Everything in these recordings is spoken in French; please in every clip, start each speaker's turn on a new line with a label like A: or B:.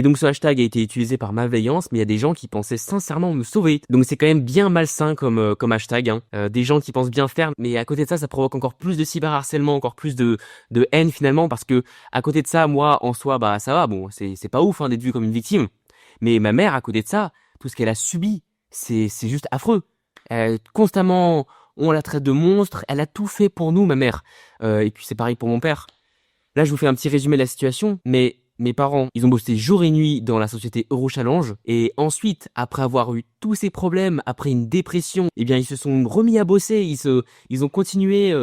A: Et donc ce hashtag a été utilisé par malveillance, mais il y a des gens qui pensaient sincèrement me sauver. Donc c'est quand même bien malsain comme hashtag, hein. Des gens qui pensent bien faire, mais à côté de ça, ça provoque encore plus de cyberharcèlement, encore plus de haine finalement, parce que à côté de ça, moi en soi, bah ça va, bon, c'est pas ouf hein, d'être vu comme une victime. Mais ma mère, à côté de ça, tout ce qu'elle a subi, c'est juste affreux. Constamment, on la traite de monstre, elle a tout fait pour nous, ma mère. Et puis c'est pareil pour mon père. Là, je vous fais un petit résumé de la situation, mais mes parents, ils ont bossé jour et nuit dans la société Eurochallenge, et ensuite, après avoir eu tous ces problèmes, après une dépression, eh bien, ils se sont remis à bosser, ils ont continué,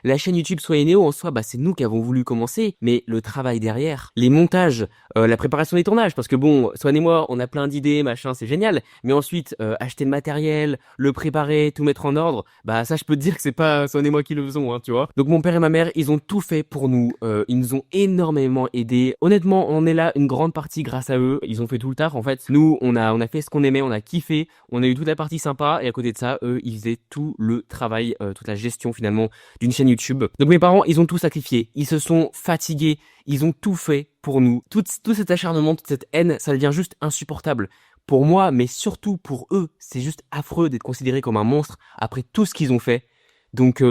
A: la chaîne YouTube Soyez Néo, en soi, bah, c'est nous qui avons voulu commencer, mais le travail derrière, les montages, la préparation des tournages, parce que bon, Swan et moi, on a plein d'idées, machin, c'est génial, mais ensuite, acheter le matériel, le préparer, tout mettre en ordre, bah, ça, je peux te dire que c'est pas Swan et moi qui le faisons, hein, tu vois. Donc, mon père et ma mère, ils ont tout fait pour nous, ils nous ont énormément aidés. Honnêtement, on est là une grande partie grâce à eux. Ils ont fait tout le taf en fait. Nous, on a fait ce qu'on aimait, on a kiffé, on a eu toute la partie sympa et à côté de ça, eux, ils faisaient tout le travail, toute la gestion finalement d'une chaîne YouTube. Donc mes parents, ils ont tout sacrifié. Ils se sont fatigués, ils ont tout fait pour nous. Tout cet acharnement, toute cette haine, ça devient juste insupportable. Pour moi, mais surtout pour eux, c'est juste affreux d'être considéré comme un monstre après tout ce qu'ils ont fait. Donc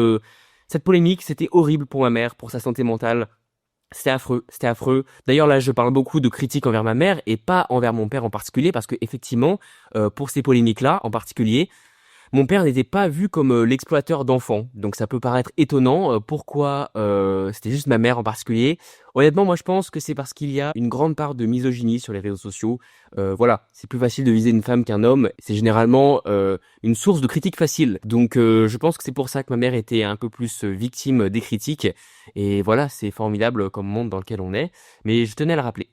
A: cette polémique, c'était horrible pour ma mère, pour sa santé mentale. C'était affreux, c'était affreux. D'ailleurs là, je parle beaucoup de critiques envers ma mère et pas envers mon père en particulier parce que effectivement, pour ces polémiques-là en particulier, mon père n'était pas vu comme l'exploiteur d'enfants. Donc ça peut paraître étonnant. Pourquoi c'était juste ma mère en particulier. Honnêtement, moi je pense que c'est parce qu'il y a une grande part de misogynie sur les réseaux sociaux. Voilà, c'est plus facile de viser une femme qu'un homme. C'est généralement une source de critiques facile. Donc je pense que c'est pour ça que ma mère était un peu plus victime des critiques. Et voilà, c'est formidable comme monde dans lequel on est. Mais je tenais à le rappeler.